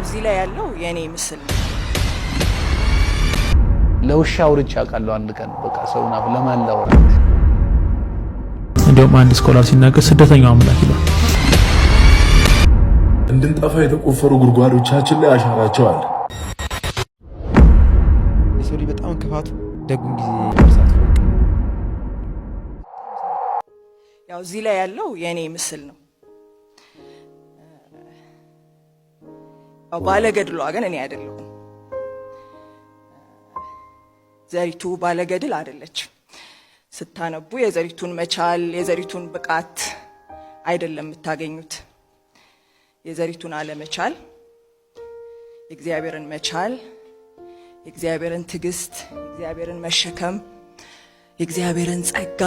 እዚህ ላይ ያለው የኔ ምስል ነው። ለውሻ አውርቼ አውቃለሁ አንድ ቀን በቃ ሰውን አፍ ለማላወራት እንደውም አንድ ስኮላር ሲናገር ስደተኛው አምላክ ይላል። እንድንጠፋ የተቆፈሩ ጉድጓዶቻችን ላይ አሻራቸው አለ። የሰው ልጅ በጣም ክፋቱ ደጉን ጊዜ ይደርሳል። ያው እዚህ ላይ ያለው የኔ ምስል ነው። ባለገድሏ ግን እኔ አይደለሁም። ዘሪቱ ባለገድል አይደለችም። ስታነቡ የዘሪቱን መቻል የዘሪቱን ብቃት አይደለም የምታገኙት። የዘሪቱን አለመቻል፣ የእግዚአብሔርን መቻል፣ የእግዚአብሔርን ትዕግስት፣ የእግዚአብሔርን መሸከም፣ የእግዚአብሔርን ጸጋ፣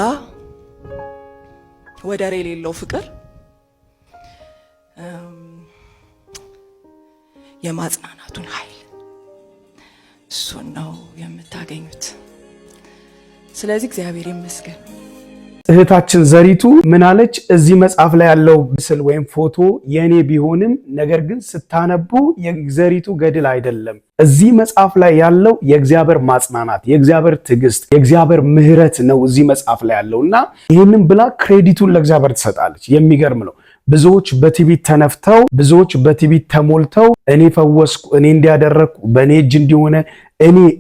ወደር የሌለው ፍቅር፣ የማጽናናቱን ኃይል እሱን ነው የምታገኙት። ስለዚህ እግዚአብሔር ይመስገን። እህታችን ዘሪቱ ምን አለች? እዚህ መጽሐፍ ላይ ያለው ምስል ወይም ፎቶ የኔ ቢሆንም ነገር ግን ስታነቡ የዘሪቱ ገድል አይደለም። እዚህ መጽሐፍ ላይ ያለው የእግዚአብሔር ማጽናናት፣ የእግዚአብሔር ትዕግስት፣ የእግዚአብሔር ምሕረት ነው እዚህ መጽሐፍ ላይ ያለውና ይህንን ብላ ክሬዲቱን ለእግዚአብሔር ትሰጣለች። የሚገርም ነው። ብዙዎች በትዕቢት ተነፍተው፣ ብዙዎች በትዕቢት ተሞልተው እኔ ፈወስኩ፣ እኔ እንዲያደረኩ፣ በእኔ እጅ እንዲሆነ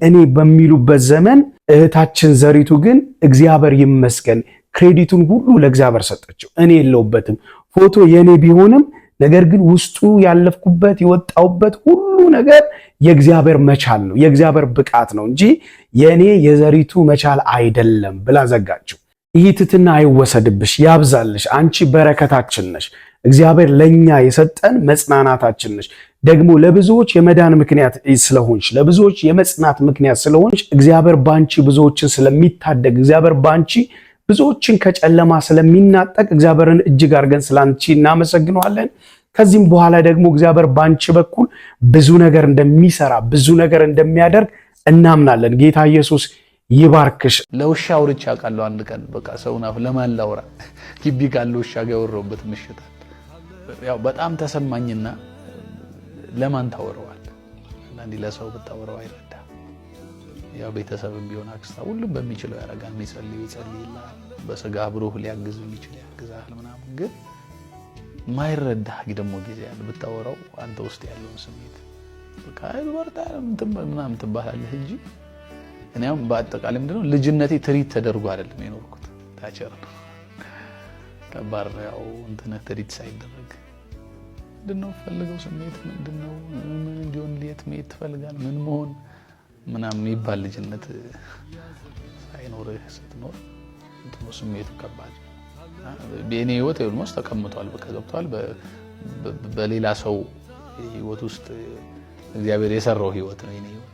እኔ በሚሉበት ዘመን እህታችን ዘሪቱ ግን እግዚአብሔር ይመስገን ክሬዲቱን ሁሉ ለእግዚአብሔር ሰጠችው። እኔ የለውበትም፣ ፎቶ የኔ ቢሆንም ነገር ግን ውስጡ ያለፍኩበት የወጣውበት ሁሉ ነገር የእግዚአብሔር መቻል ነው፣ የእግዚአብሔር ብቃት ነው እንጂ የኔ የዘሪቱ መቻል አይደለም ብላ ዘጋችው። ይህ ትትና አይወሰድብሽ፣ ያብዛልሽ። አንቺ በረከታችን ነሽ። እግዚአብሔር ለኛ የሰጠን መጽናናታችን ነሽ። ደግሞ ለብዙዎች የመዳን ምክንያት ስለሆንሽ፣ ለብዙዎች የመጽናት ምክንያት ስለሆንሽ እግዚአብሔር ባንቺ ብዙዎችን ስለሚታደግ፣ እግዚአብሔር ባንቺ ብዙዎችን ከጨለማ ስለሚናጠቅ እግዚአብሔርን እጅግ አድርገን ስላንቺ እናመሰግነዋለን። ከዚህም በኋላ ደግሞ እግዚአብሔር ባንቺ በኩል ብዙ ነገር እንደሚሰራ፣ ብዙ ነገር እንደሚያደርግ እናምናለን። ጌታ ኢየሱስ ይባርክሽ። ለውሻ አውርቼ አውቃለሁ አንድ ቀን በቃ ሰውን አፍ ለማላወራት ግቢ ካለ ውሻ ጋር ያወራሁበት ምሽት ያው በጣም ተሰማኝና ለማን ታወራዋል? አንዴ ለሰው ብታወራው አይረዳ። ያው ቤተሰብም ቢሆን አክስታ ሁሉም በሚችለው ያረጋል። የሚጸልይ ይጸልይልሃል፣ በስጋ ብሩህ ሊያግዝ የሚችል ያግዛል ምናምን። ግን ማይረዳ ደግሞ ጊዜ ያለ ብታወራው አንተ ውስጥ ያለውን ስሜት በቃ አይወርታ ምናምን ትባላለህ እንጂ እኔም በአጠቃላይ ምንድነው ልጅነቴ ትሪት ተደርጎ አይደለም የኖርኩት። ታቸር ነው ከባድ ያው እንትን ትሪት ሳይደረግ ምንድነው ፈልገው ስሜት ምንድነው ምን እንዲሆን ሊት ሜት ትፈልጋል ምን መሆን ምናምን የሚባል ልጅነት ሳይኖርህ ስትኖር እንትኑ ስሜቱ ከባድ በእኔ ህይወት ኦልሞስት ተቀምጧል። በቃ ገብቷል። በሌላ ሰው ህይወት ውስጥ እግዚአብሔር የሰራው ህይወት ነው የኔ ህይወት።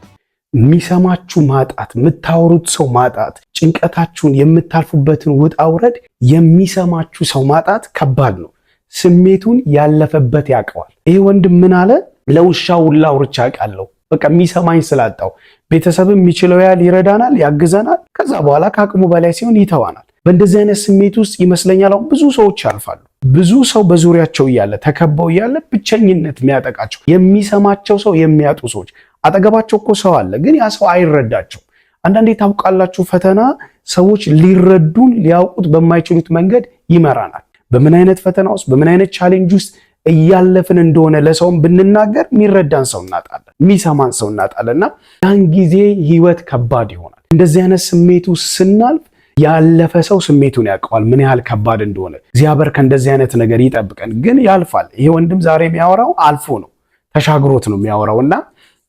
የሚሰማችሁ ማጣት፣ የምታወሩት ሰው ማጣት፣ ጭንቀታችሁን የምታልፉበትን ውጣ ውረድ የሚሰማችሁ ሰው ማጣት ከባድ ነው። ስሜቱን ያለፈበት ያውቀዋል። ይሄ ወንድም ምን አለ? ለውሻው ሁላ አውርቼ አውቃለሁ። በቃ የሚሰማኝ ስላጣው። ቤተሰብም የሚችለው ያህል ይረዳናል፣ ያግዘናል። ከዛ በኋላ ከአቅሙ በላይ ሲሆን ይተዋናል። በእንደዚህ አይነት ስሜት ውስጥ ይመስለኛል አሁን ብዙ ሰዎች ያልፋሉ። ብዙ ሰው በዙሪያቸው እያለ ተከበው እያለ ብቸኝነት የሚያጠቃቸው የሚሰማቸው ሰው የሚያጡ ሰዎች አጠገባቸው እኮ ሰው አለ፣ ግን ያ ሰው አይረዳቸው። አንዳንዴ ታውቃላችሁ ፈተና ሰዎች ሊረዱን ሊያውቁት በማይችሉት መንገድ ይመራናል። በምን አይነት ፈተና ውስጥ በምን አይነት ቻሌንጅ ውስጥ እያለፍን እንደሆነ ለሰውም ብንናገር የሚረዳን ሰው እናጣለን፣ የሚሰማን ሰው እናጣለንና ያን ጊዜ ህይወት ከባድ ይሆናል። እንደዚህ አይነት ስሜቱ ስናልፍ ያለፈ ሰው ስሜቱን ያውቀዋል ምን ያህል ከባድ እንደሆነ። እግዚአብሔር ከእንደዚህ አይነት ነገር ይጠብቀን። ግን ያልፋል። ይሄ ወንድም ዛሬ የሚያወራው አልፎ ነው፣ ተሻግሮት ነው የሚያወራውና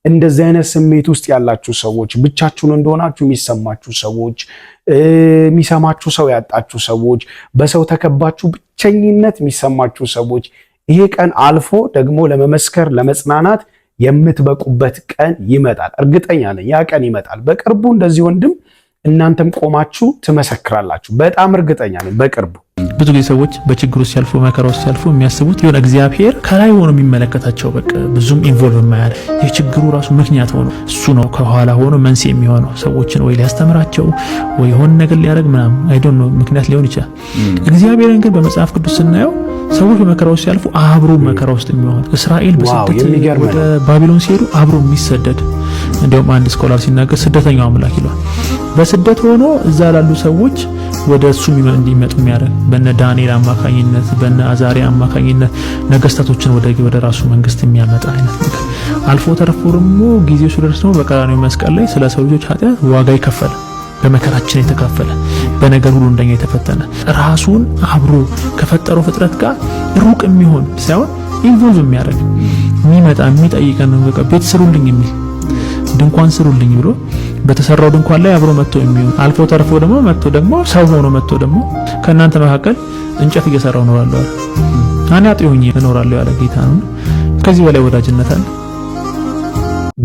እንደዚህ አይነት ስሜት ውስጥ ያላችሁ ሰዎች፣ ብቻችሁን እንደሆናችሁ የሚሰማችሁ ሰዎች፣ የሚሰማችሁ ሰው ያጣችሁ ሰዎች፣ በሰው ተከባችሁ ብቸኝነት የሚሰማችሁ ሰዎች ይሄ ቀን አልፎ ደግሞ ለመመስከር ለመጽናናት የምትበቁበት ቀን ይመጣል። እርግጠኛ ነኝ ያ ቀን ይመጣል በቅርቡ። እንደዚህ ወንድም እናንተም ቆማችሁ ትመሰክራላችሁ። በጣም እርግጠኛ ነኝ በቅርቡ። ብዙ ጊዜ ሰዎች በችግሩ ሲያልፉ መከራው ሲያልፉ የሚያስቡት የሆነ እግዚአብሔር ከላይ ሆኖ የሚመለከታቸው በቃ ብዙም ኢንቮልቭ የማያደርግ የችግሩ ራሱ ምክንያት ሆኖ እሱ ነው ከኋላ ሆኖ መንስኤ የሚሆነው ሰዎችን ወይ ሊያስተምራቸው ወይ የሆነ ነገር ሊያደርግ ምናምን አይ ዶንት ኖ ምክንያት ሊሆን ይችላል። እግዚአብሔርን ግን በመጽሐፍ ቅዱስ ስናየው ሰዎች በመከራው ሲያልፉ አብሮ መከራ ውስጥ የሚሆን እስራኤል በስደት ወደ ባቢሎን ሲሄዱ አብሮ የሚሰደድ እንደውም አንድ ስኮላር ሲናገር ስደተኛው አምላክ ይሏል። በስደት ሆኖ እዛ ላሉ ሰዎች ወደ እሱ እንዲመጡ የሚያደርግ በነ ዳንኤል አማካኝነት በነ አዛሪያ አማካኝነት ነገስታቶችን ወደ ራሱ መንግስት የሚያመጣ አይነት ነገር አልፎ ተርፎ ደግሞ ጊዜው ሲደርስ ነው በቀራንዮ መስቀል ላይ ስለ ሰው ልጆች ኃጢአት ዋጋ ይከፈለ በመከራችን የተካፈለ በነገር ሁሉ እንደኛ የተፈተነ ራሱን አብሮ ከፈጠረው ፍጥረት ጋር ሩቅ የሚሆን ሳይሆን ኢንቮልቭ የሚያደርግ የሚመጣ የሚጠይቀን በቃ ቤት ስሩልኝ የሚል ድንኳን ስሩልኝ ብሎ በተሰራው ድንኳን ላይ አብሮ መጥቶ የሚሆን አልፎ ተርፎ ደግሞ ሰው ሆኖ መጥቶ ደግሞ ከእናንተ መካከል እንጨት እየሰራው እኖራለሁ አለ። አናጢ ሆኜ እኖራለሁ ያለ ጌታ ነው። ከዚህ በላይ ወዳጅነት አለ?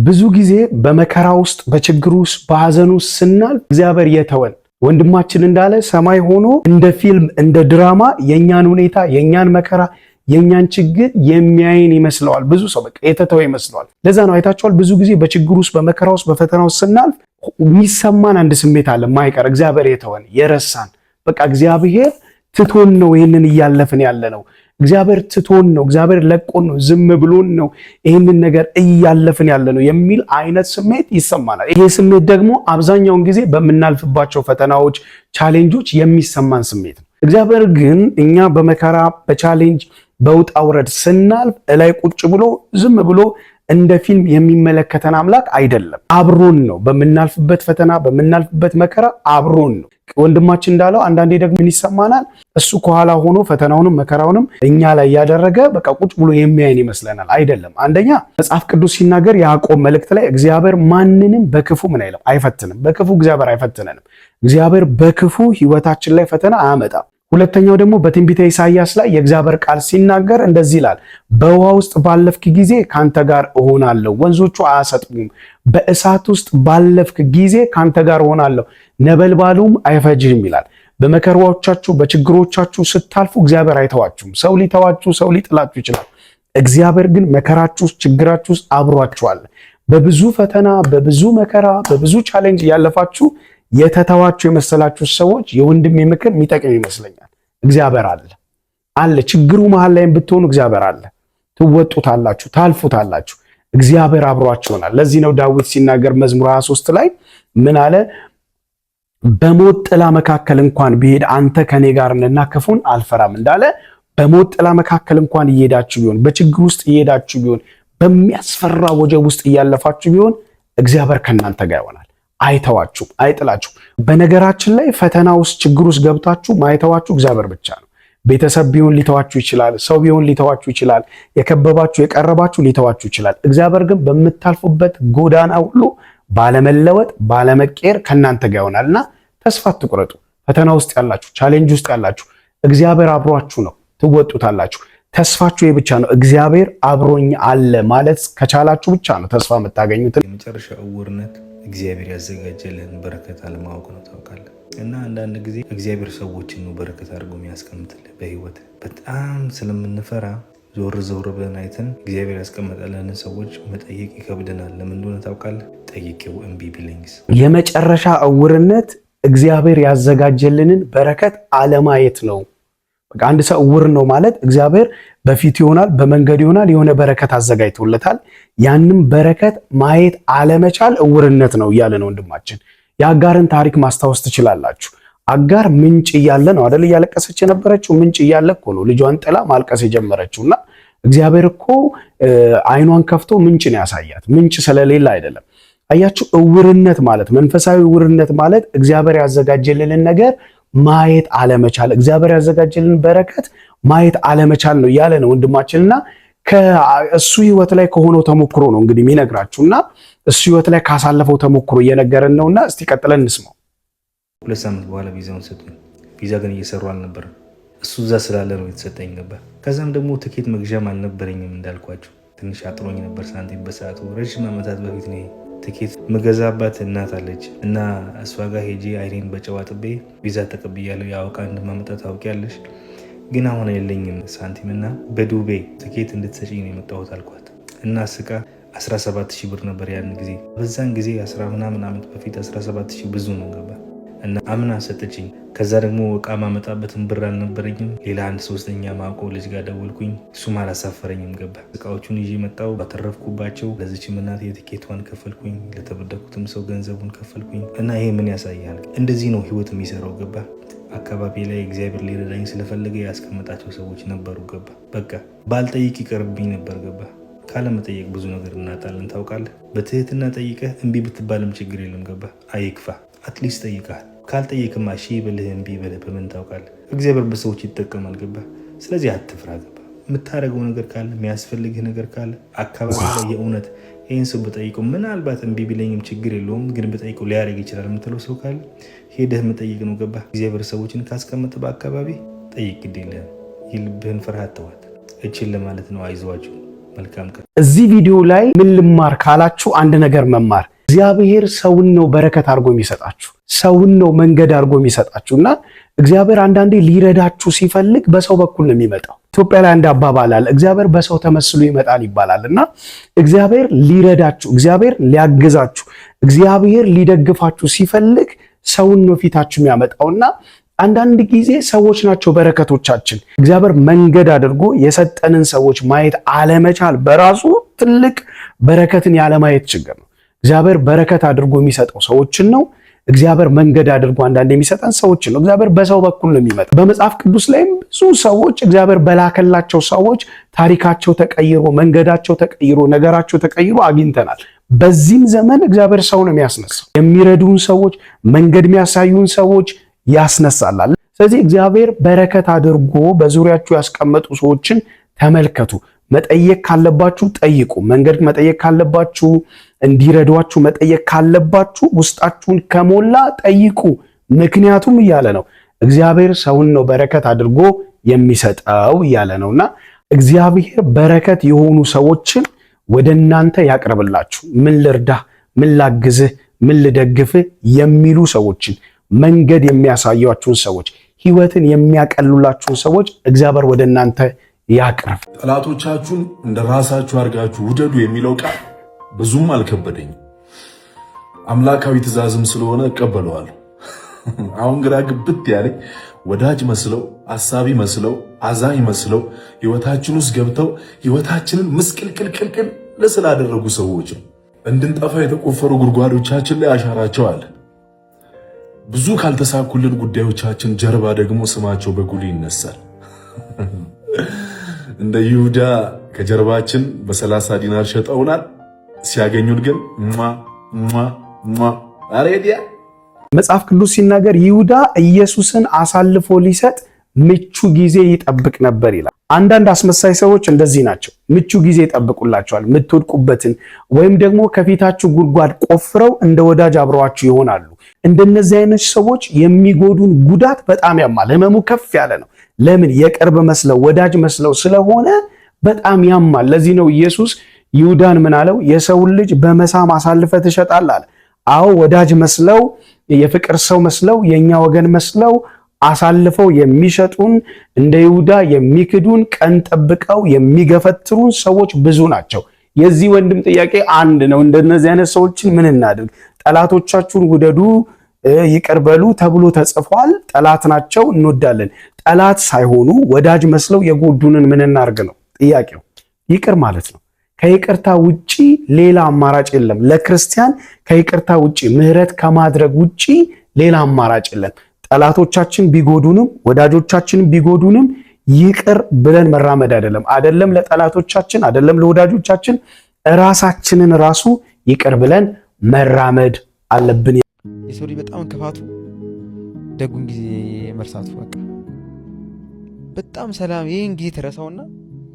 ብዙ ጊዜ በመከራ ውስጥ በችግር ውስጥ በሐዘን ውስጥ ስናልፍ እግዚአብሔር የተወን ወንድማችን እንዳለ ሰማይ ሆኖ እንደ ፊልም እንደ ድራማ የኛን ሁኔታ የኛን መከራ የኛን ችግር የሚያይን ይመስለዋል። ብዙ ሰው በቃ የተተወ ይመስለዋል። ለዛ ነው አይታችኋል። ብዙ ጊዜ በችግር ውስጥ በመከራ ውስጥ በፈተና ውስጥ ስናልፍ የሚሰማን አንድ ስሜት አለ ማይቀር እግዚአብሔር የተወን የረሳን በቃ እግዚአብሔር ትቶን ነው ይሄንን እያለፍን ያለ ነው። እግዚአብሔር ትቶን ነው፣ እግዚአብሔር ለቆን ነው፣ ዝም ብሎን ነው ይሄንን ነገር እያለፍን ያለ ነው የሚል አይነት ስሜት ይሰማናል። ይሄ ስሜት ደግሞ አብዛኛውን ጊዜ በምናልፍባቸው ፈተናዎች ቻሌንጆች የሚሰማን ስሜት ነው። እግዚአብሔር ግን እኛ በመከራ በቻሌንጅ በውጣ ውረድ ስናልፍ እላይ ቁጭ ብሎ ዝም ብሎ እንደ ፊልም የሚመለከተን አምላክ አይደለም። አብሮን ነው። በምናልፍበት ፈተና በምናልፍበት መከራ አብሮን ነው። ወንድማችን እንዳለው አንዳንዴ ደግሞ ምን ይሰማናል? እሱ ከኋላ ሆኖ ፈተናውንም መከራውንም እኛ ላይ ያደረገ በቃ ቁጭ ብሎ የሚያይን ይመስለናል። አይደለም። አንደኛ መጽሐፍ ቅዱስ ሲናገር ያዕቆብ መልእክት ላይ እግዚአብሔር ማንንም በክፉ ምን አይልም፣ አይፈትንም። በክፉ እግዚአብሔር አይፈትነንም። እግዚአብሔር በክፉ ህይወታችን ላይ ፈተና አያመጣም። ሁለተኛው ደግሞ በትንቢተ ኢሳይያስ ላይ የእግዚአብሔር ቃል ሲናገር እንደዚህ ይላል፣ በውሃ ውስጥ ባለፍክ ጊዜ ካንተ ጋር እሆናለሁ፣ ወንዞቹ አያሰጥሙም። በእሳት ውስጥ ባለፍክ ጊዜ ካንተ ጋር እሆናለሁ፣ ነበልባሉም አይፈጅህም ይላል። በመከራዎቻችሁ በችግሮቻችሁ ስታልፉ እግዚአብሔር አይተዋችሁም። ሰው ሊተዋችሁ ሰው ሊጥላችሁ ይችላል። እግዚአብሔር ግን መከራችሁ ውስጥ ችግራችሁ ውስጥ አብሯችኋል። በብዙ ፈተና በብዙ መከራ በብዙ ቻሌንጅ ያለፋችሁ የተተዋችሁ የመሰላችሁ ሰዎች የወንድሜ ምክር የሚጠቅም ይመስለኛል። እግዚአብሔር አለ። ችግሩ መሃል ላይ ብትሆኑ እግዚአብሔር አለ። ትወጡታላችሁ፣ ታልፉታላችሁ። እግዚአብሔር አብሯችሁ ይሆናል። ለዚህ ነው ዳዊት ሲናገር መዝሙር 23 ላይ ምን አለ? በሞት ጥላ መካከል እንኳን ብሄድ አንተ ከኔ ጋር ነህና ክፉን አልፈራም እንዳለ በሞት ጥላ መካከል እንኳን እየሄዳችሁ ቢሆን በችግር ውስጥ እየሄዳችሁ ቢሆን በሚያስፈራ ወጀብ ውስጥ እያለፋችሁ ቢሆን እግዚአብሔር ከእናንተ ጋር ይሆናል። አይተዋችሁ አይጥላችሁ። በነገራችን ላይ ፈተና ውስጥ ችግር ውስጥ ገብታችሁ ማይተዋችሁ እግዚአብሔር ብቻ ነው። ቤተሰብ ቢሆን ሊተዋችሁ ይችላል፣ ሰው ቢሆን ሊተዋችሁ ይችላል፣ የከበባችሁ የቀረባችሁ ሊተዋችሁ ይችላል። እግዚአብሔር ግን በምታልፉበት ጎዳና ሁሉ ባለመለወጥ ባለመቀየር ከእናንተ ጋር ይሆናልና ተስፋ አትቁረጡ። ፈተና ውስጥ ያላችሁ ቻሌንጅ ውስጥ ያላችሁ እግዚአብሔር አብሯችሁ ነው፣ ትወጡታላችሁ። ተስፋችሁ ይሄ ብቻ ነው። እግዚአብሔር አብሮኝ አለ ማለት ከቻላችሁ ብቻ ነው ተስፋ የምታገኙት። የመጨረሻ እውርነት እግዚአብሔር ያዘጋጀልን በረከት አለማወቅ ነው። ታውቃለህ? እና አንዳንድ ጊዜ እግዚአብሔር ሰዎችን ነው በረከት አድርጎ የሚያስቀምጥልህ በህይወት። በጣም ስለምንፈራ ዞር ብለን አይተን እግዚአብሔር ያስቀመጠልንን ሰዎች መጠየቅ ይከብደናል። ለምን እንደሆነ ታውቃለህ? ጠይቄው እምቢ ቢለኝስ? የመጨረሻ እውርነት እግዚአብሔር ያዘጋጀልንን በረከት አለማየት ነው። በቃ አንድ ሰው እውር ነው ማለት እግዚአብሔር በፊት ይሆናል በመንገድ ይሆናል የሆነ በረከት አዘጋጅቶለታል። ያንም በረከት ማየት አለመቻል እውርነት ነው እያለ ነው ወንድማችን። የአጋርን ታሪክ ማስታወስ ትችላላችሁ። አጋር ምንጭ እያለ ነው አይደል እያለቀሰች የነበረችው። ምንጭ እያለ እኮ ነው ልጇን ጥላ ማልቀስ የጀመረችውና እግዚአብሔር እኮ አይኗን ከፍቶ ምንጭ ነው ያሳያት። ምንጭ ስለሌለ አይደለም። አያችሁ፣ እውርነት ማለት መንፈሳዊ እውርነት ማለት እግዚአብሔር ያዘጋጀልን ነገር ማየት አለመቻል፣ እግዚአብሔር ያዘጋጀልን በረከት ማየት አለመቻል ነው ያለ ነው ወንድማችንና ከእሱ ህይወት ላይ ከሆነው ተሞክሮ ነው እንግዲህ የሚነግራችሁና እሱ ህይወት ላይ ካሳለፈው ተሞክሮ እየነገረን ነውና እስቲ ቀጥለን እንስማው። 2 ሳምንት በኋላ ቪዛውን ሰጡኝ። ቪዛ ግን እየሰሩ አልነበረም። እሱ እዛ ስላለ ነው የተሰጠኝ ነበር። ከዛም ደግሞ ትኬት መግዣም አልነበረኝም እንዳልኳችሁ። ትንሽ አጥሮኝ ነበር ሳንቲም በሰዓቱ። ረጅም ዓመታት በፊት ነው ትኬት ምገዛባት እናት አለች እና እሷ ጋር ሄጄ አይኔን በጨዋ ጥቤ ቪዛ ተቀብያለሁ። ያው ዕቃ እንደማመጣ ታውቂያለሽ፣ ግን አሁን የለኝም ሳንቲም እና በዱቤ ትኬት እንድትሰጪኝ ነው የመጣሁት አልኳት እና ስቃ 17,000 ብር ነበር ያን ጊዜ። በዛን ጊዜ 10 ምናምን ዓመት በፊት 17,000 ብዙ ነው ገባ እና አምና ሰጠችኝ። ከዛ ደግሞ ዕቃ ማመጣበትን ብር አልነበረኝም። ሌላ አንድ ሶስተኛ ማውቀው ልጅ ጋር ደወልኩኝ፣ እሱም አላሳፈረኝም ገባ። እቃዎቹን ይዤ መጣሁ፣ ባተረፍኩባቸው። ለዚችም እናት የትኬቷን ከፈልኩኝ፣ ለተበደኩትም ሰው ገንዘቡን ከፈልኩኝ። እና ይሄ ምን ያሳያል? እንደዚህ ነው ህይወት የሚሰራው ገባ። አካባቢ ላይ እግዚአብሔር ሊረዳኝ ስለፈለገ ያስቀመጣቸው ሰዎች ነበሩ ገባ። በቃ ባልጠይቅ ይቀርብኝ ነበር ገባ። ካለመጠየቅ ብዙ ነገር እናጣለን ታውቃለህ። በትህትና ጠይቀህ እምቢ ብትባልም ችግር የለም ገባ። አይክፋ፣ አትሊስት ጠይቀሃል። ካልጠየቅማ እሺ ብልህ እምቢ ብልህ በምን ታውቃለህ? እግዚአብሔር በሰዎች ይጠቀማል ገባ። ስለዚህ አትፍራ ገባ። የምታደርገው ነገር ካለ የሚያስፈልግህ ነገር ካለ አካባቢ ላይ የእውነት ይህን ሰው በጠይቀው ምናልባት እምቢ ቢለኝም ችግር የለውም ግን በጠይቀው ሊያደርግ ይችላል የምትለው ሰው ካለ ሄደህ መጠየቅ ነው ገባ። እግዚአብሔር ሰዎችን ካስቀመጠ በአካባቢ ጠይቅ፣ ግድ የለህም። የልብህን ፍርሃት ተዋት። እችል ለማለት ነው። አይዟችሁ፣ መልካም ቀን። እዚህ ቪዲዮ ላይ ምን ልማር ካላችሁ አንድ ነገር መማር፣ እግዚአብሔር ሰውን ነው በረከት አድርጎ የሚሰጣችሁ፣ ሰውን ነው መንገድ አድርጎ የሚሰጣችሁ እና እግዚአብሔር አንዳንዴ ሊረዳችሁ ሲፈልግ በሰው በኩል ነው የሚመጣው። ኢትዮጵያ ላይ አንድ አባባል አለ፣ እግዚአብሔር በሰው ተመስሎ ይመጣል ይባላል እና እግዚአብሔር ሊረዳችሁ፣ እግዚአብሔር ሊያግዛችሁ፣ እግዚአብሔር ሊደግፋችሁ ሲፈልግ ሰውን ነው ፊታችሁ የሚያመጣውና አንዳንድ ጊዜ ሰዎች ናቸው በረከቶቻችን። እግዚአብሔር መንገድ አድርጎ የሰጠንን ሰዎች ማየት አለመቻል በራሱ ትልቅ በረከትን ያለማየት ችግር ነው። እግዚአብሔር በረከት አድርጎ የሚሰጠው ሰዎችን ነው። እግዚአብሔር መንገድ አድርጎ አንዳንድ የሚሰጠን ሰዎችን ነው። እግዚአብሔር በሰው በኩል ነው የሚመጣው። በመጽሐፍ ቅዱስ ላይም ብዙ ሰዎች እግዚአብሔር በላከላቸው ሰዎች ታሪካቸው ተቀይሮ፣ መንገዳቸው ተቀይሮ፣ ነገራቸው ተቀይሮ አግኝተናል። በዚህም ዘመን እግዚአብሔር ሰው ነው የሚያስነሳው። የሚረዱን ሰዎች፣ መንገድ የሚያሳዩን ሰዎች ያስነሳላል። ስለዚህ እግዚአብሔር በረከት አድርጎ በዙሪያችሁ ያስቀመጡ ሰዎችን ተመልከቱ። መጠየቅ ካለባችሁ ጠይቁ። መንገድ መጠየቅ ካለባችሁ፣ እንዲረዷችሁ መጠየቅ ካለባችሁ ውስጣችሁን ከሞላ ጠይቁ። ምክንያቱም እያለ ነው እግዚአብሔር ሰውን ነው በረከት አድርጎ የሚሰጠው እያለ ነውና እግዚአብሔር በረከት የሆኑ ሰዎችን ወደ እናንተ ያቅርብላችሁ። ምን ልርዳህ፣ ምን ላግዝህ፣ ምን ልደግፍህ የሚሉ ሰዎችን፣ መንገድ የሚያሳያችሁን ሰዎች፣ ህይወትን የሚያቀሉላችሁን ሰዎች እግዚአብሔር ወደ እናንተ ያቅርብ። ጠላቶቻችሁን እንደ ራሳችሁ አድርጋችሁ ውደዱ የሚለው ቃል ብዙም አልከበደኝም። አምላካዊ ትእዛዝም ስለሆነ እቀበለዋለሁ። አሁን ግራ ግብት ያለኝ ወዳጅ መስለው፣ አሳቢ መስለው፣ አዛኝ መስለው ህይወታችን ውስጥ ገብተው ህይወታችንን ምስቅልቅልቅልቅል ስላደረጉ ሰዎች ነው። እንድንጠፋ የተቆፈሩ ጉድጓዶቻችን ላይ አሻራቸው አለ። ብዙ ካልተሳኩልን ጉዳዮቻችን ጀርባ ደግሞ ስማቸው በጉል ይነሳል። እንደ ይሁዳ ከጀርባችን በ30 ዲናር ሸጠውናል። ሲያገኙን ግን አሬዲያ መጽሐፍ ቅዱስ ሲናገር ይሁዳ ኢየሱስን አሳልፎ ሊሰጥ ምቹ ጊዜ ይጠብቅ ነበር ይላል። አንዳንድ አስመሳይ ሰዎች እንደዚህ ናቸው። ምቹ ጊዜ ይጠብቁላቸዋል፣ የምትወድቁበትን ወይም ደግሞ ከፊታችሁ ጉድጓድ ቆፍረው እንደ ወዳጅ አብረዋችሁ ይሆናሉ። እንደነዚህ አይነት ሰዎች የሚጎዱን ጉዳት በጣም ያማል። ህመሙ ከፍ ያለ ነው። ለምን? የቅርብ መስለው ወዳጅ መስለው ስለሆነ በጣም ያማል። ለዚህ ነው ኢየሱስ ይሁዳን ምን አለው? የሰውን ልጅ በመሳም አሳልፈ ትሸጣለህ አለ። አዎ ወዳጅ መስለው፣ የፍቅር ሰው መስለው፣ የኛ ወገን መስለው አሳልፈው የሚሸጡን፣ እንደ ይሁዳ የሚክዱን፣ ቀን ጠብቀው የሚገፈትሩን ሰዎች ብዙ ናቸው። የዚህ ወንድም ጥያቄ አንድ ነው። እንደነዚህ አይነት ሰዎችን ምን እናድርግ? ጠላቶቻችሁን ውደዱ ይቅር በሉ ተብሎ ተጽፏል። ጠላት ናቸው፣ እንወዳለን። ጠላት ሳይሆኑ ወዳጅ መስለው የጎዱንን ምን እናርግ ነው ጥያቄው። ይቅር ማለት ነው። ከይቅርታ ውጪ ሌላ አማራጭ የለም። ለክርስቲያን ከይቅርታ ውጪ፣ ምህረት ከማድረግ ውጪ ሌላ አማራጭ የለም። ጠላቶቻችን ቢጎዱንም ወዳጆቻችን ቢጎዱንም ይቅር ብለን መራመድ አይደለም ለጠላቶቻችን፣ አይደለም ለወዳጆቻችን፣ ራሳችንን ራሱ ይቅር ብለን መራመድ አለብን። የሰው ልጅ በጣም ክፋቱ ደጉን ጊዜ መርሳቱ። በቃ በጣም ሰላም ይህን ጊዜ ተረሳውና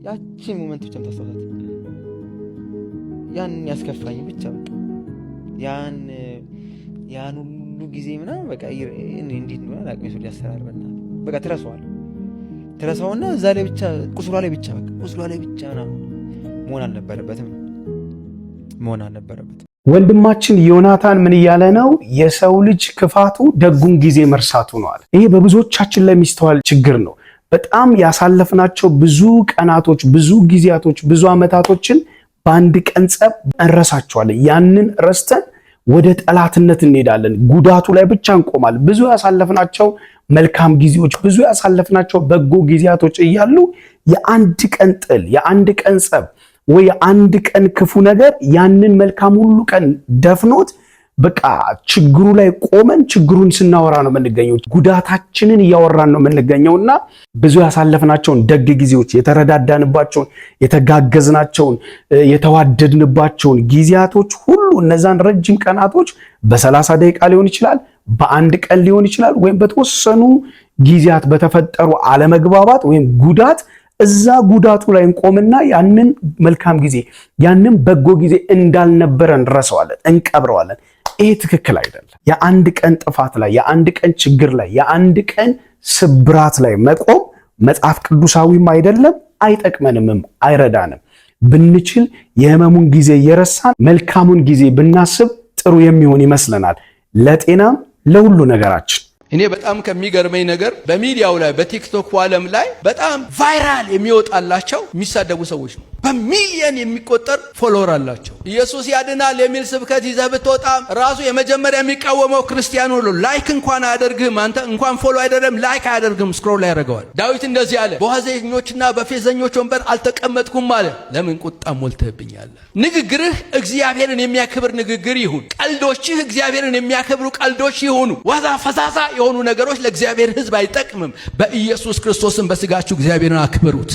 ያቺን ሞመንት ብቻ ታስተውላት። ያን ያስከፋኝ ብቻ በቃ ያን ሁሉ ጊዜ ምናምን በቃ እንዴት ነው አላውቅም። የሰው ልጅ አሰራር በቃ ትረሳውና እዛ ላይ ብቻ ቁስሏ ላይ ብቻ በቃ ቁስሏ ላይ ብቻ መሆን አልነበረበትም። ወንድማችን ዮናታን ምን እያለ ነው? የሰው ልጅ ክፋቱ ደጉን ጊዜ መርሳቱ ነው አለ። ይሄ በብዙዎቻችን ላይ የሚስተዋል ችግር ነው። በጣም ያሳለፍናቸው ብዙ ቀናቶች፣ ብዙ ጊዜያቶች፣ ብዙ ዓመታቶችን በአንድ ቀን ጸብ እንረሳቸዋለን። ያንን ረስተን ወደ ጠላትነት እንሄዳለን። ጉዳቱ ላይ ብቻ እንቆማለን። ብዙ ያሳለፍናቸው መልካም ጊዜዎች፣ ብዙ ያሳለፍናቸው በጎ ጊዜያቶች እያሉ የአንድ ቀን ጥል፣ የአንድ ቀን ጸብ ወይ የአንድ ቀን ክፉ ነገር ያንን መልካም ሁሉ ቀን ደፍኖት በቃ ችግሩ ላይ ቆመን ችግሩን ስናወራ ነው የምንገኘው። ጉዳታችንን እያወራን ነው የምንገኘውና ብዙ ያሳለፍናቸውን ደግ ጊዜዎች፣ የተረዳዳንባቸውን፣ የተጋገዝናቸውን፣ የተዋደድንባቸውን ጊዜያቶች ሁሉ እነዛን ረጅም ቀናቶች በ30 ደቂቃ ሊሆን ይችላል፣ በአንድ ቀን ሊሆን ይችላል፣ ወይም በተወሰኑ ጊዜያት በተፈጠሩ አለመግባባት ወይም ጉዳት እዛ ጉዳቱ ላይ እንቆምና ያንን መልካም ጊዜ ያንን በጎ ጊዜ እንዳልነበረ እንረሳዋለን፣ እንቀብረዋለን። ይሄ ትክክል አይደለም። የአንድ ቀን ጥፋት ላይ፣ የአንድ ቀን ችግር ላይ፣ የአንድ ቀን ስብራት ላይ መቆም መጽሐፍ ቅዱሳዊም አይደለም፣ አይጠቅመንምም፣ አይረዳንም። ብንችል የህመሙን ጊዜ እየረሳን መልካሙን ጊዜ ብናስብ ጥሩ የሚሆን ይመስለናል፣ ለጤናም ለሁሉ ነገራችን። እኔ በጣም ከሚገርመኝ ነገር በሚዲያው ላይ በቲክቶክ ዓለም ላይ በጣም ቫይራል የሚወጣላቸው የሚሳደቡ ሰዎች ነው። በሚሊየን የሚቆጠር ፎሎወር አላቸው። ኢየሱስ ያድናል የሚል ስብከት ይዘህ ብትወጣም ራሱ የመጀመሪያ የሚቃወመው ክርስቲያኑ ሁሉ ላይክ እንኳን አያደርግም። አንተ እንኳን ፎሎ አይደለም ላይክ አያደርግም፣ ስክሮል ላይ ያደርገዋል። ዳዊት እንደዚህ አለ፣ በዋዘኞችና በፌዘኞች ወንበር አልተቀመጥኩም አለ። ለምን? ቁጣ ሞልተህብኛል። ንግግርህ እግዚአብሔርን የሚያከብር ንግግር ይሁን። ቀልዶችህ እግዚአብሔርን የሚያከብሩ ቀልዶች ይሁኑ። ዋዛ ፈዛዛ የሆኑ ነገሮች ለእግዚአብሔር ሕዝብ አይጠቅምም። በኢየሱስ ክርስቶስም በስጋችሁ እግዚአብሔርን አክብሩት።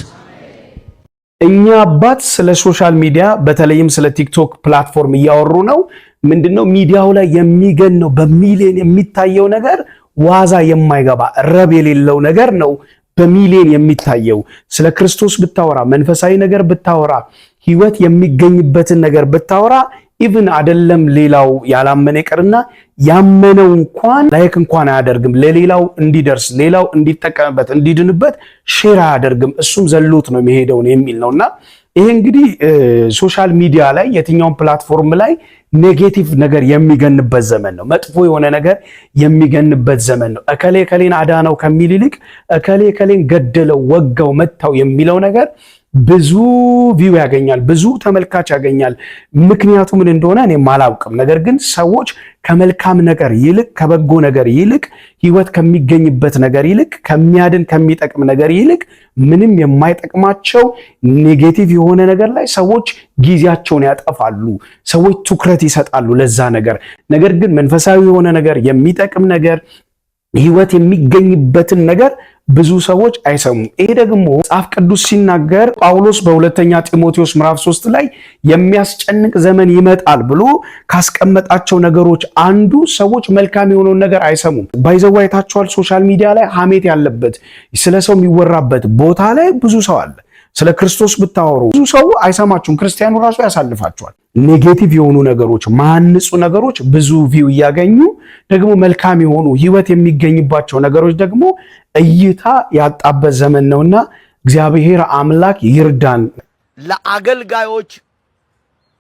እኛ አባት ስለ ሶሻል ሚዲያ በተለይም ስለ ቲክቶክ ፕላትፎርም እያወሩ ነው። ምንድነው ሚዲያው ላይ የሚገነው በሚሊዮን የሚታየው ነገር ዋዛ የማይገባ ረብ የሌለው ነገር ነው በሚሊዮን የሚታየው። ስለ ክርስቶስ ብታወራ፣ መንፈሳዊ ነገር ብታወራ፣ ህይወት የሚገኝበትን ነገር ብታወራ ኢቭን አይደለም ሌላው ያላመነ ይቅርና ያመነው እንኳን ላይክ እንኳን አያደርግም። ለሌላው እንዲደርስ ሌላው እንዲጠቀምበት እንዲድንበት ሼር አያደርግም። እሱም ዘሎት ነው የሚሄደው የሚል ነውና ይሄ እንግዲህ ሶሻል ሚዲያ ላይ የትኛውን ፕላትፎርም ላይ ኔጌቲቭ ነገር የሚገንበት ዘመን ነው። መጥፎ የሆነ ነገር የሚገንበት ዘመን ነው። እከሌ እከሌን አዳነው ከሚል ይልቅ እከሌ እከሌን ገደለው፣ ወጋው፣ መታው የሚለው ነገር ብዙ ቪው ያገኛል፣ ብዙ ተመልካች ያገኛል። ምክንያቱ ምን እንደሆነ እኔም አላውቅም። ነገር ግን ሰዎች ከመልካም ነገር ይልቅ ከበጎ ነገር ይልቅ ህይወት ከሚገኝበት ነገር ይልቅ ከሚያድን ከሚጠቅም ነገር ይልቅ ምንም የማይጠቅማቸው ኔጌቲቭ የሆነ ነገር ላይ ሰዎች ጊዜያቸውን ያጠፋሉ። ሰዎች ትኩረት ይሰጣሉ ለዛ ነገር። ነገር ግን መንፈሳዊ የሆነ ነገር የሚጠቅም ነገር ህይወት የሚገኝበትን ነገር ብዙ ሰዎች አይሰሙም። ይሄ ደግሞ መጽሐፍ ቅዱስ ሲናገር ጳውሎስ በሁለተኛ ጢሞቴዎስ ምዕራፍ 3 ላይ የሚያስጨንቅ ዘመን ይመጣል ብሎ ካስቀመጣቸው ነገሮች አንዱ ሰዎች መልካም የሆነውን ነገር አይሰሙም። ባይዘው አይታችኋል። ሶሻል ሚዲያ ላይ ሐሜት ያለበት ስለ ሰው የሚወራበት ቦታ ላይ ብዙ ሰው አለ። ስለ ክርስቶስ ብታወሩ ብዙ ሰው አይሰማችሁም። ክርስቲያኑ ራሱ ያሳልፋችኋል። ኔጌቲቭ የሆኑ ነገሮች፣ ማንጹ ነገሮች ብዙ ቪው እያገኙ ደግሞ መልካም የሆኑ ህይወት የሚገኝባቸው ነገሮች ደግሞ እይታ ያጣበት ዘመን ነውና እግዚአብሔር አምላክ ይርዳን። ለአገልጋዮች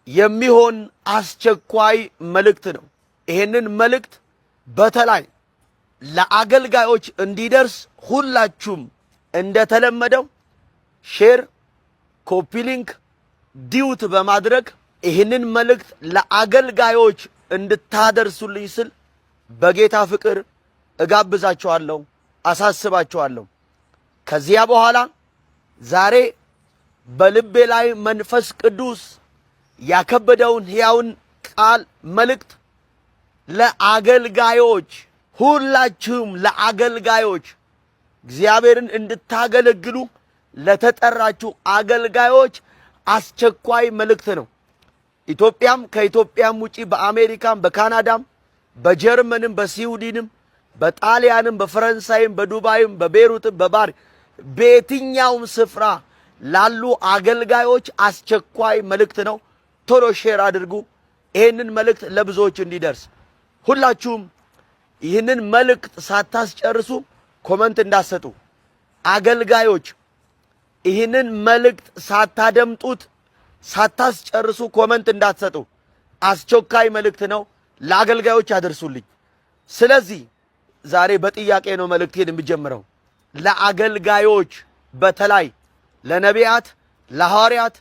የሚሆን አስቸኳይ መልእክት ነው። ይሄንን መልእክት በተለይ ለአገልጋዮች እንዲደርስ ሁላችሁም እንደተለመደው ሼር፣ ኮፒ ሊንክ፣ ዲዩት በማድረግ ይህንን መልእክት ለአገልጋዮች እንድታደርሱልኝ ስል በጌታ ፍቅር እጋብዛችኋለሁ፣ አሳስባችኋለሁ። ከዚያ በኋላ ዛሬ በልቤ ላይ መንፈስ ቅዱስ ያከበደውን ሕያውን ቃል መልእክት ለአገልጋዮች ሁላችሁም ለአገልጋዮች እግዚአብሔርን እንድታገለግሉ ለተጠራችሁ አገልጋዮች አስቸኳይ መልእክት ነው። ኢትዮጵያም ከኢትዮጵያም ውጪ በአሜሪካም በካናዳም በጀርመንም በስዊድንም በጣሊያንም በፈረንሳይም በዱባይም በቤሩትም በባሪ በየትኛውም ስፍራ ላሉ አገልጋዮች አስቸኳይ መልእክት ነው። ቶሎ ሼር አድርጉ፣ ይህንን መልእክት ለብዙዎች እንዲደርስ። ሁላችሁም ይህንን መልእክት ሳታስጨርሱ ኮመንት እንዳሰጡ። አገልጋዮች ይህንን መልእክት ሳታደምጡት ሳታስጨርሱ ኮመንት እንዳትሰጡ። አስቸኳይ መልእክት ነው። ለአገልጋዮች አድርሱልኝ። ስለዚህ ዛሬ በጥያቄ ነው መልእክቴን የምጀምረው። ለአገልጋዮች በተለይ ለነቢያት፣ ለሐዋርያት፣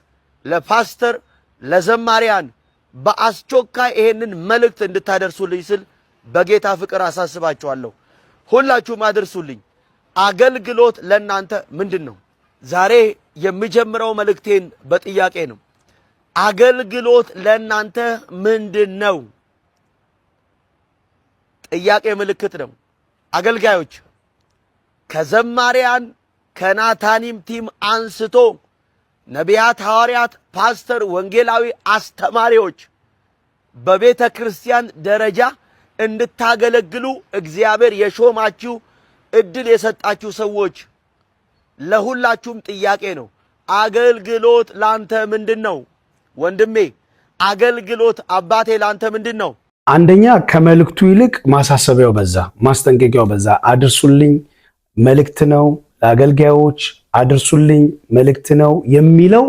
ለፓስተር፣ ለዘማሪያን በአስቸኳይ ይሄንን መልእክት እንድታደርሱልኝ ስል በጌታ ፍቅር አሳስባችኋለሁ። ሁላችሁም አድርሱልኝ። አገልግሎት ለእናንተ ምንድን ነው? ዛሬ የሚጀምረው መልእክቴን በጥያቄ ነው። አገልግሎት ለእናንተ ምንድን ነው? ጥያቄ ምልክት ነው። አገልጋዮች ከዘማሪያን ከናታኒም ቲም አንስቶ ነቢያት፣ ሐዋርያት፣ ፓስተር፣ ወንጌላዊ አስተማሪዎች በቤተ ክርስቲያን ደረጃ እንድታገለግሉ እግዚአብሔር የሾማችሁ እድል የሰጣችሁ ሰዎች ለሁላችሁም ጥያቄ ነው። አገልግሎት ላንተ ምንድን ነው? ወንድሜ አገልግሎት አባቴ ላንተ ምንድን ነው? አንደኛ ከመልእክቱ ይልቅ ማሳሰቢያው በዛ፣ ማስጠንቀቂያው በዛ። አድርሱልኝ መልእክት ነው፣ ለአገልጋዮች አድርሱልኝ መልእክት ነው የሚለው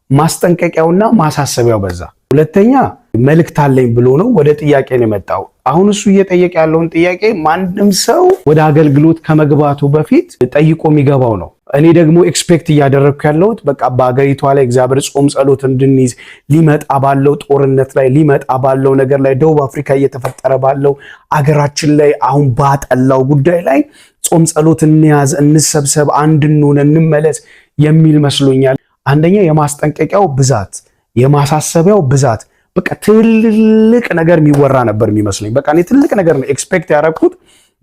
ማስጠንቀቂያውና ማሳሰቢያው በዛ። ሁለተኛ መልእክት አለኝ ብሎ ነው ወደ ጥያቄ ነው የመጣው። አሁን እሱ እየጠየቀ ያለውን ጥያቄ ማንም ሰው ወደ አገልግሎት ከመግባቱ በፊት ጠይቆ የሚገባው ነው። እኔ ደግሞ ኤክስፔክት እያደረግኩ ያለሁት በቃ በአገሪቷ ላይ እግዚአብሔር ጾም ጸሎት እንድንይዝ ሊመጣ ባለው ጦርነት ላይ ሊመጣ ባለው ነገር ላይ ደቡብ አፍሪካ እየተፈጠረ ባለው አገራችን ላይ አሁን ባጠላው ጉዳይ ላይ ጾም ጸሎት እንያዝ፣ እንሰብሰብ፣ አንድ እንሁን፣ እንመለስ የሚል መስሎኛል። አንደኛ የማስጠንቀቂያው ብዛት፣ የማሳሰቢያው ብዛት በቃ ትልቅ ነገር የሚወራ ነበር የሚመስለኝ። በቃ እኔ ትልቅ ነገር ነው ኤክስፔክት ያደረኩት።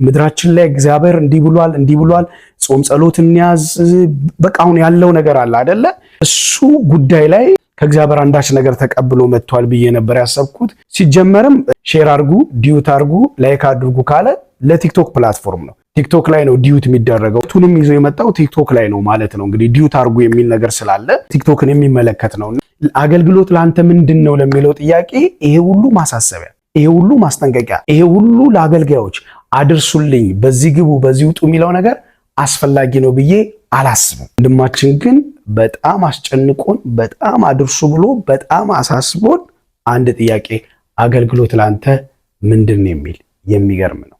ምድራችን ላይ እግዚአብሔር እንዲህ ብሏል፣ ጾም ጸሎት እንያዝ፣ በቃ አሁን ያለው ነገር አለ አይደለ? እሱ ጉዳይ ላይ ከእግዚአብሔር አንዳች ነገር ተቀብሎ መጥቷል ብዬ ነበር ያሰብኩት። ሲጀመርም ሼር አድርጉ፣ ዲዩት አድርጉ፣ ላይክ አድርጉ ካለ ለቲክቶክ ፕላትፎርም ነው። ቲክቶክ ላይ ነው ዲዩት የሚደረገው። ቱንም ይዞ የመጣው ቲክቶክ ላይ ነው ማለት ነው። እንግዲህ ዲዩት አድርጉ የሚል ነገር ስላለ ቲክቶክን የሚመለከት ነው። አገልግሎት ለአንተ ምንድን ነው ለሚለው ጥያቄ ይሄ ሁሉ ማሳሰቢያ፣ ይሄ ሁሉ ማስጠንቀቂያ፣ ይሄ ሁሉ ለአገልጋዮች አድርሱልኝ፣ በዚህ ግቡ፣ በዚህ ውጡ የሚለው ነገር አስፈላጊ ነው ብዬ አላስብም። ወንድማችን ግን በጣም አስጨንቆን፣ በጣም አድርሱ ብሎ በጣም አሳስቦን አንድ ጥያቄ አገልግሎት ለአንተ ምንድን ነው የሚል የሚገርም ነው።